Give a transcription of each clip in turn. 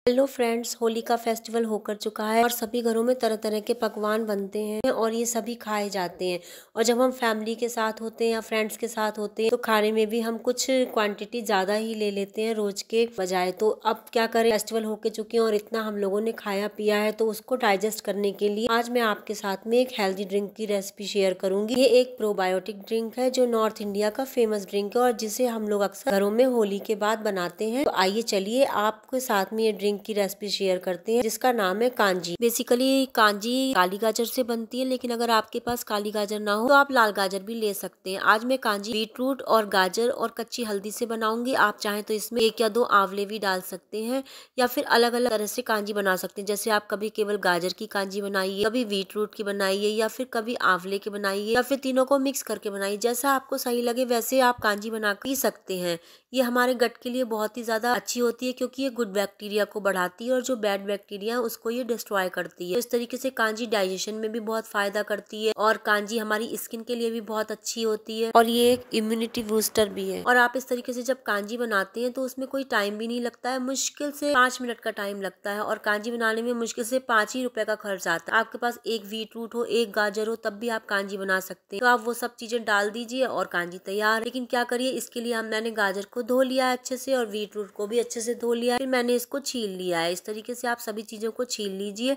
Hello friends, Holi का festival होकर चुका है और सभी घरों में तरह तरह के पकवान बनते हैं और ये सभी खाए जाते हैं। और जब हम फैमिली के साथ होते हैं या फ्रेंड्स के साथ होते हैं तो खाने में भी हम कुछ क्वांटिटी ज़्यादा ही ले लेते हैं रोज के बजाय। तो अब क्या करें, फेस्टिवल होके चुके हैं और इतना हम लोगों ने खाया पिया है, तो उसको डाइजेस्ट करने के लिए आज मैं आपके साथ में एक हेल्दी ड्रिंक की रेसिपी शेयर करूंगी। ये एक प्रोबायोटिक ड्रिंक है जो नॉर्थ इंडिया का फेमस ड्रिंक है और जिसे हम लोग अक्सर घरों में होली के बाद बनाते हैं। तो आइए चलिए आपके साथ में ये ड्रिंक की रेसिपी शेयर करते हैं जिसका नाम है कांजी। बेसिकली कांजी काली गाजर से बनती है, लेकिन अगर आपके पास काली गाजर ना हो तो आप लाल गाजर भी ले सकते हैं। आज मैं कांजी बीटरूट और गाजर और कच्ची हल्दी से बनाऊंगी। आप चाहें तो इसमें 1 या 2 आंवले भी डाल सकते हैं या फिर अलग अलग तरह से कांजी बना सकते हैं। जैसे आप कभी केवल गाजर की कांजी बनाइए, कभी बीटरूट की बनाइए या फिर कभी आंवले की बनाइए या फिर तीनों को मिक्स करके बनाइए। जैसा आपको सही लगे वैसे आप कांजी बना पी सकते हैं। ये हमारे गट के लिए बहुत ही ज्यादा अच्छी होती है क्योंकि ये गुड बैक्टीरिया को बढ़ाती है और जो बैड बैक्टीरिया है उसको ये डिस्ट्रॉय करती है। तो इस तरीके से कांजी डाइजेशन में भी बहुत फायदा करती है और कांजी हमारी स्किन के लिए भी बहुत अच्छी होती है और ये एक इम्यूनिटी बूस्टर भी है। और आप इस तरीके से जब कांजी बनाते हैं तो उसमें कोई टाइम भी नहीं लगता है, मुश्किल से 5 मिनट का टाइम लगता है और कांजी बनाने में मुश्किल से 5 ही रुपए का खर्च आता है। आपके पास 1 बीटरूट हो, 1 गाजर हो, तब भी आप कांजी बना सकते हैं। तो आप वो सब चीजें डाल दीजिए और कांजी तैयार है। लेकिन क्या करिए, इसके लिए मैंने गाजर को धो लिया है अच्छे से और बीटरूट को भी अच्छे से धो लिया है। फिर मैंने इसको छील लिया है। इस तरीके से आप सभी चीजों को छील लीजिए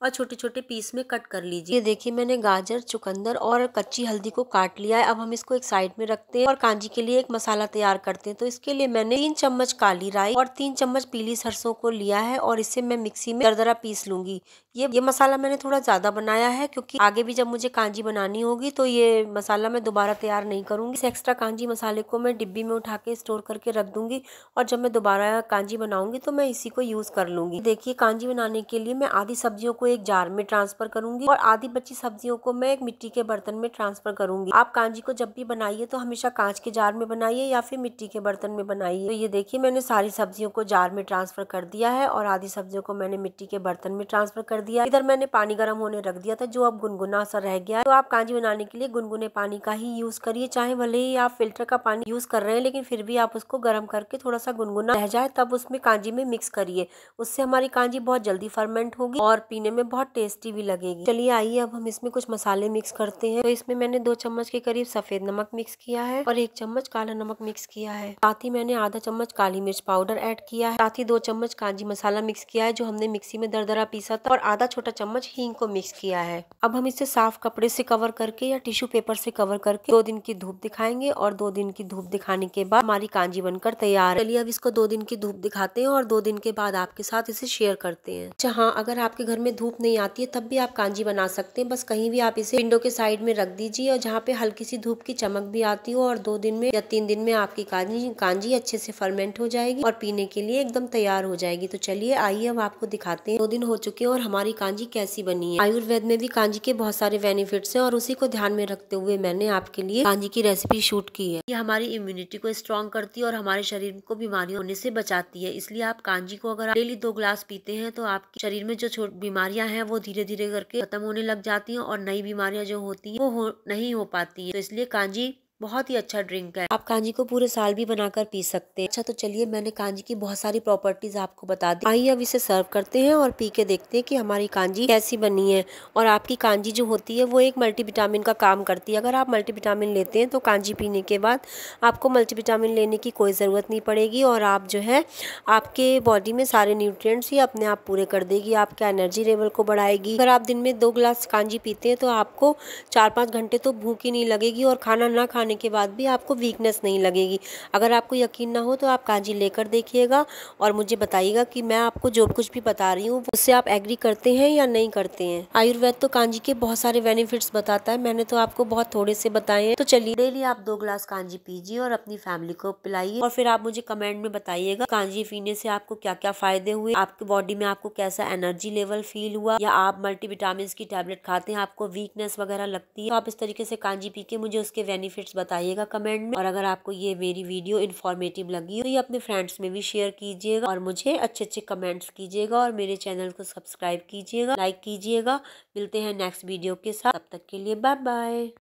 और छोटे छोटे पीस में कट कर लीजिए। ये देखिए, मैंने गाजर, चुकंदर और कच्ची हल्दी को काट लिया है। अब हम इसको एक साइड में रखते हैं और कांजी के लिए एक मसाला तैयार करते हैं। तो इसके लिए मैंने 3 चम्मच काली राई और 3 चम्मच पीली सरसों को लिया है और इसे मैं मिक्सी में दरदरा पीस लूंगी। ये मसाला मैंने थोड़ा ज्यादा बनाया है क्योंकि आगे भी जब मुझे कांजी बनानी होगी तो ये मसाला मैं दोबारा तैयार नहीं करूंगी। इस एक्स्ट्रा कांजी मसाले को मैं डिब्बी में उठा के स्टोर करके रख दूंगी और जब मैं दोबारा कांजी बनाऊंगी तो मैं इसी को यूज कर लूंगी। देखिए, कांजी बनाने के लिए मैं आधी सब्जियों को एक जार में ट्रांसफर करूंगी और आधी बची सब्जियों को मैं एक मिट्टी के बर्तन में ट्रांसफर करूंगी। आप कांजी को जब भी बनाइए तो हमेशा कांच के जार में बनाइए या फिर मिट्टी के बर्तन में बनाइए। तो ये देखिए, मैंने सारी सब्जियों को जार में ट्रांसफर कर दिया है और आधी सब्जियों को मैंने मिट्टी के बर्तन में ट्रांसफर कर दिया। इधर मैंने पानी गर्म होने रख दिया था जो अब गुनगुना सा रह गया है। तो आप कांजी बनाने के लिए गुनगुने पानी का ही यूज करिए, चाहे भले ही आप फिल्टर का पानी यूज कर रहे हैं लेकिन फिर भी आप उसको गर्म करके थोड़ा सा गुनगुना रह जाए तब उसमें कांजी में मिक्स करिए। उससे हमारी कांजी बहुत जल्दी फर्मेंट होगी और पीने में बहुत टेस्टी भी लगेगी। चलिए आइए अब हम इसमें कुछ मसाले मिक्स करते हैं। तो इसमें मैंने 2 चम्मच के करीब सफेद नमक मिक्स किया है और 1 चम्मच काला नमक मिक्स किया है। साथ ही मैंने आधा चम्मच काली मिर्च पाउडर ऐड किया है। साथ ही 2 चम्मच कांजी मसाला मिक्स किया है जो हमने मिक्सी में दरदरा पीसा था और आधा छोटा चम्मच हींग को मिक्स किया है। अब हम इसे साफ कपड़े से कवर करके या टिश्यू पेपर से कवर करके 2 दिन की धूप दिखाएंगे और 2 दिन की धूप दिखाने के बाद हमारी कांजी बनकर तैयार है। चलिए अब इसको 2 दिन की धूप दिखाते हैं और 2 दिन के बाद आपके साथ इसे शेयर करते हैं। अच्छा हाँ, अगर आपके घर में धूप नहीं आती है तब भी आप कांजी बना सकते हैं। बस कहीं भी आप इसे विंडो के साइड में रख दीजिए और जहाँ पे हल्की सी धूप की चमक भी आती हो और 2 दिन में या 3 दिन में आपकी कांजी अच्छे से फर्मेंट हो जाएगी और पीने के लिए एकदम तैयार हो जाएगी। तो चलिए आइए अब आपको दिखाते हैं 2 दिन हो चुके हैं और हमारी कांजी कैसी बनी है। आयुर्वेद में भी कांजी के बहुत सारे बेनिफिट्स हैं और उसी को ध्यान में रखते हुए मैंने आपके लिए कांजी की रेसिपी शूट की है। ये हमारी इम्यूनिटी को स्ट्रॉन्ग करती है और हमारे शरीर को बीमारियों होने से बचाती है। इसलिए आप कांजी को अगर डेली 2 ग्लास पीते हैं तो आपके शरीर में जो बीमारियां हैं वो धीरे धीरे करके खत्म होने लग जाती हैं और नई बीमारियां जो होती हैं वो नहीं हो पाती हैं। तो इसलिए कांजी बहुत ही अच्छा ड्रिंक है। आप कांजी को पूरे साल भी बनाकर पी सकते हैं। अच्छा, तो चलिए मैंने कांजी की बहुत सारी प्रॉपर्टीज आपको बता दी। आइए अब इसे सर्व करते हैं और पी के देखते हैं कि हमारी कांजी कैसी बनी है। और आपकी कांजी जो होती है वो एक मल्टीविटामिन का काम करती है। अगर आप मल्टीविटामिन लेते हैं तो कांजी पीने के बाद आपको मल्टीविटामिन लेने की कोई जरूरत नहीं पड़ेगी और आप जो है आपके बॉडी में सारे न्यूट्रिएंट्स ही अपने आप पूरे कर देगी। आपके एनर्जी लेवल को बढ़ाएगी। अगर आप दिन में 2 ग्लास कांजी पीते हैं तो आपको 4-5 घंटे तो भूख ही नहीं लगेगी और खाना ना खाने के बाद भी आपको वीकनेस नहीं लगेगी। अगर आपको यकीन ना हो तो आप कांजी लेकर देखिएगा और मुझे बताइएगा कि मैं आपको जो कुछ भी बता रही हूँ उससे आप एग्री करते हैं या नहीं करते हैं। आयुर्वेद तो कांजी के बहुत सारे बेनिफिट्स बताता है, मैंने तो आपको बहुत थोड़े से बताए हैं। तो चलिए डेली आप 2 ग्लास कांजी पीजिए और अपनी फैमिली को पिलाइए और फिर आप मुझे कमेंट में बताइएगा कांजी पीने से आपको क्या क्या फायदे हुए, आपकी बॉडी में आपको कैसा एनर्जी लेवल फील हुआ, या आप मल्टीविटामिन की टैबलेट खाते हैं आपको वीकनेस वगैरह लगती है। तो आप इस तरीके से कांजी पी के मुझे उसके बेनिफिट्स बताइएगा कमेंट में। और अगर आपको ये मेरी वीडियो इन्फॉर्मेटिव लगी हो तो ये अपने फ्रेंड्स में भी शेयर कीजिएगा और मुझे अच्छे अच्छे कमेंट्स कीजिएगा और मेरे चैनल को सब्सक्राइब कीजिएगा, लाइक कीजिएगा। मिलते हैं नेक्स्ट वीडियो के साथ, तब तक के लिए बाय बाय।